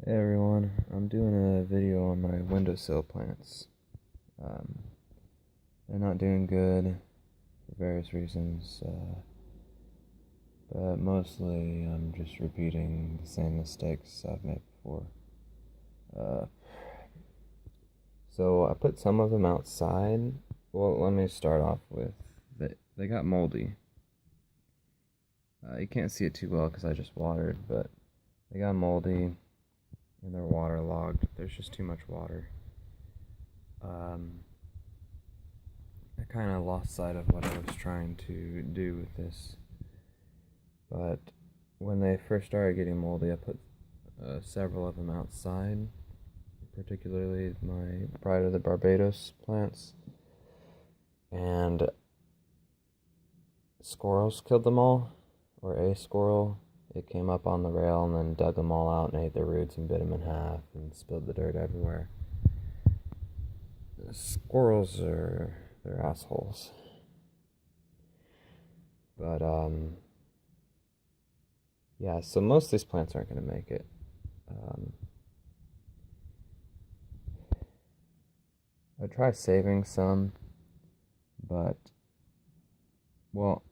Hey everyone, I'm doing a video on my windowsill plants. Um, they're not doing good for various reasons, but mostly I'm just repeating the same mistakes I've made before. Uh, so I put some of them outside. Well, let me start off with they got moldy. You can't see it too well because I just watered, but they got moldy and they're waterlogged. There's just too much water. I kind of lost sight of what I was trying to do with this. But when they first started getting moldy, I put several of them outside, particularly my Pride of the Barbados plants. And squirrels killed them all, or a squirrel. It came up on the rail and then dug them all out and ate their roots and bit them in half and spilled the dirt everywhere. Squirrels they're assholes. But yeah, so most of these plants aren't going to make it. I try saving some, but well,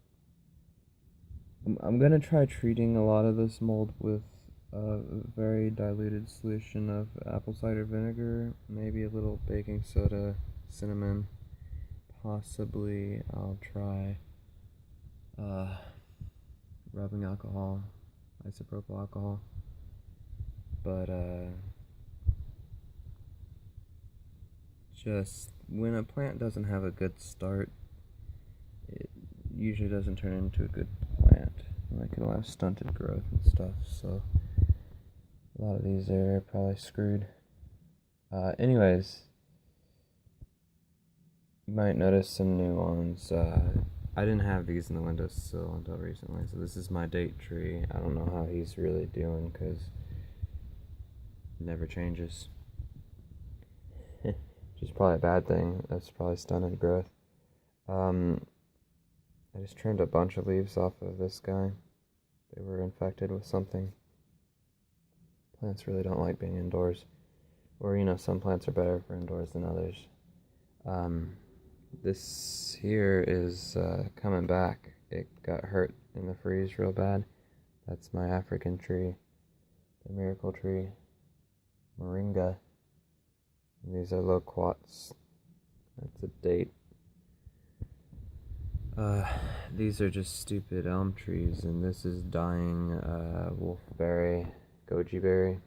I'm gonna try treating a lot of this mold with a very diluted solution of apple cider vinegar, maybe a little baking soda, cinnamon. Possibly I'll try rubbing alcohol, isopropyl alcohol, but just when a plant doesn't have a good start, it usually doesn't turn into a good plant. Like it'll have stunted growth and stuff, so a lot of these are probably screwed. Anyways, you might notice some new ones. I didn't have these in the windowsill until recently, so this is my date tree. I don't know how he's really doing because it never changes. Which is probably a bad thing. That's probably stunted growth. I just trimmed a bunch of leaves off of this guy. They were infected with something. Plants really don't like being indoors. Or, some plants are better for indoors than others. This here is coming back. It got hurt in the freeze real bad. That's my African tree, the miracle tree, moringa. And these are loquats. That's a date. These are just stupid elm trees, and this is dying wolfberry, goji berry.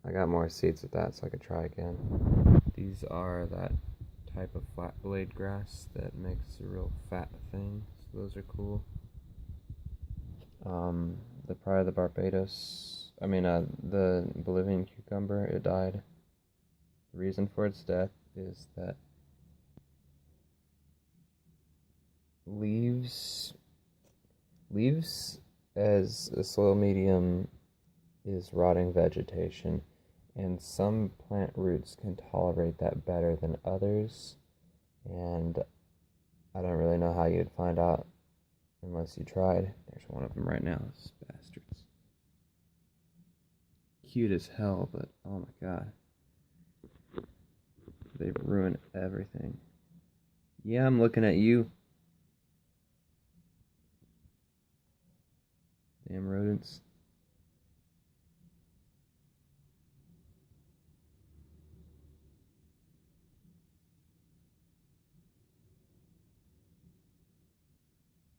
I got more seeds with that so I could try again. These are that type of flat blade grass that makes a real fat thing, so those are cool. The Pride of the Barbados, the Bolivian cucumber, it died. The reason for its death is that leaves as a soil medium is rotting vegetation, and some plant roots can tolerate that better than others, and I don't really know how you'd find out unless you tried. There's one of them right now, those bastards. Cute as hell, but oh my god, they've ruined everything. Yeah, I'm looking at you. Damn rodents.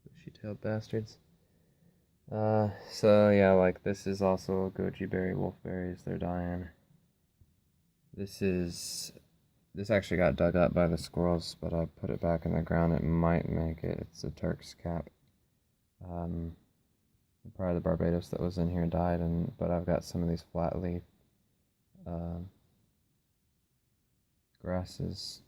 Bushy-tailed bastards. So yeah, like this is also goji berry, wolfberries, they're dying. This actually got dug up by the squirrels, but I put it back in the ground. It might make it. It's a Turk's cap. Part of the Barbados that was in here died, but I've got some of these flat leaf grasses.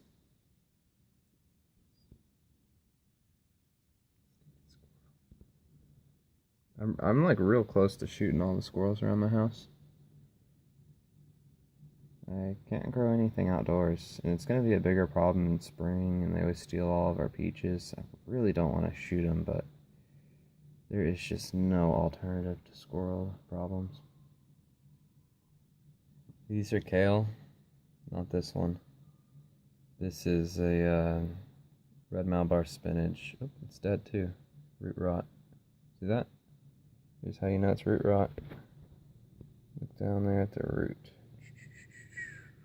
I'm like real close to shooting all the squirrels around my house. I can't grow anything outdoors, and it's going to be a bigger problem in spring, and they always steal all of our peaches. I really don't want to shoot them, but there is just no alternative to squirrel problems. These are kale, not this one. This is a red Malabar spinach. Oh, it's dead too. Root rot. See that? Here's how you know it's root rot. Look down there at the root.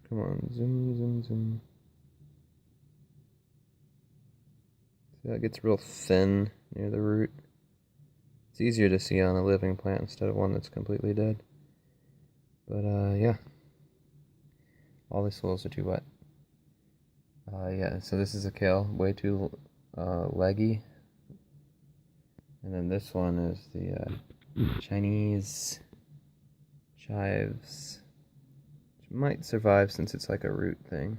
Come on, zoom, zoom, zoom. See how it gets real thin near the root? It's easier to see on a living plant instead of one that's completely dead. But yeah. All the soils are too wet. Yeah, so this is a kale, way too leggy. And then this one is the Chinese chives, which might survive since it's like a root thing.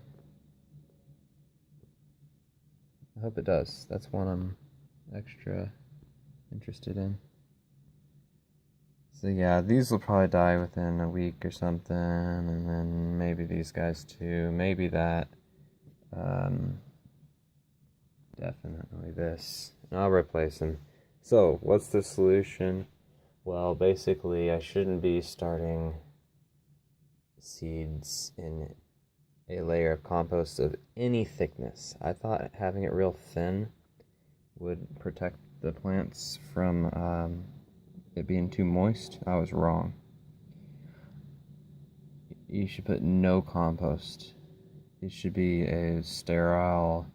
I hope it does. That's one I'm extra interested in. So yeah, these will probably die within a week or something, and then maybe these guys too, maybe that. Definitely this. And I'll replace them. So, what's the solution? Well, basically, I shouldn't be starting seeds in a layer of compost of any thickness. I thought having it real thin would protect the plants from it being too moist. I was wrong. You should put no compost. It should be a sterile,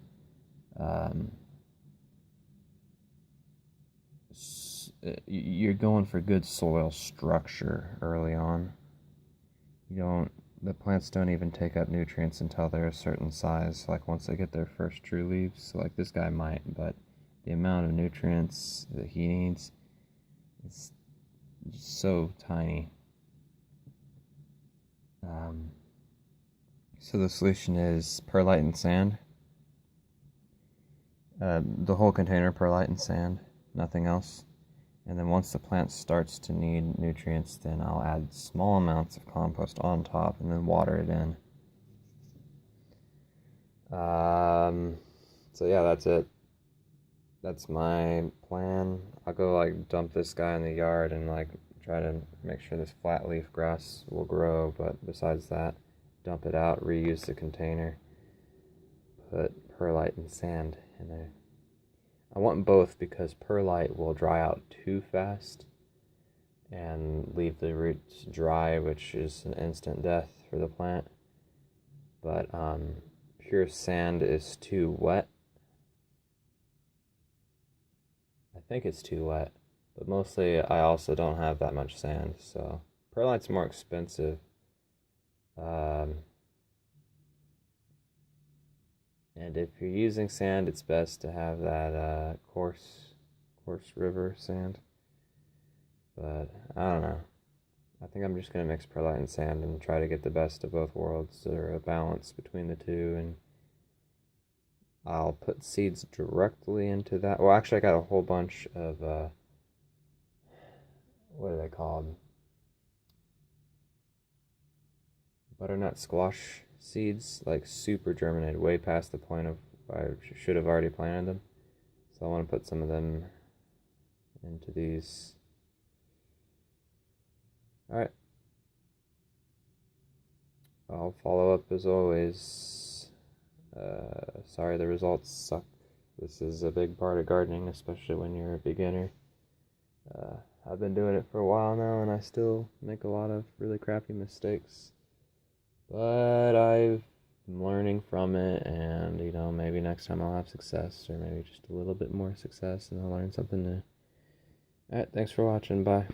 you're going for good soil structure early on. The plants don't even take up nutrients until they're a certain size, like once they get their first true leaves. So like this guy might, but the amount of nutrients that he needs is so tiny. So the solution is perlite and sand. The whole container, perlite and sand, nothing else. And then once the plant starts to need nutrients, then I'll add small amounts of compost on top and then water it in. So yeah, that's it. That's my plan. I'll go like dump this guy in the yard and like try to make sure this flat leaf grass will grow, but besides that, dump it out, reuse the container, put perlite and sand in there. I want both because perlite will dry out too fast and leave the roots dry, which is an instant death for the plant. But pure sand is too wet. I think it's too wet, but mostly I also don't have that much sand, so perlite's more expensive. And if you're using sand, it's best to have that coarse river sand. But I don't know. I think I'm just going to mix perlite and sand and try to get the best of both worlds, or a balance between the two. And I'll put seeds directly into that. Well, actually, I got a whole bunch of, what are they called? Butternut squash seeds, like super germinated, way past the point of I should have already planted them. So I want to put some of them into these. Alright. I'll follow up as always. Sorry the results suck. This is a big part of gardening, especially when you're a beginner. I've been doing it for a while now, and I still make a lot of really crappy mistakes. But I'm learning from it, and maybe next time I'll have success, or maybe just a little bit more success, and I'll learn something new. Alright, thanks for watching. Bye.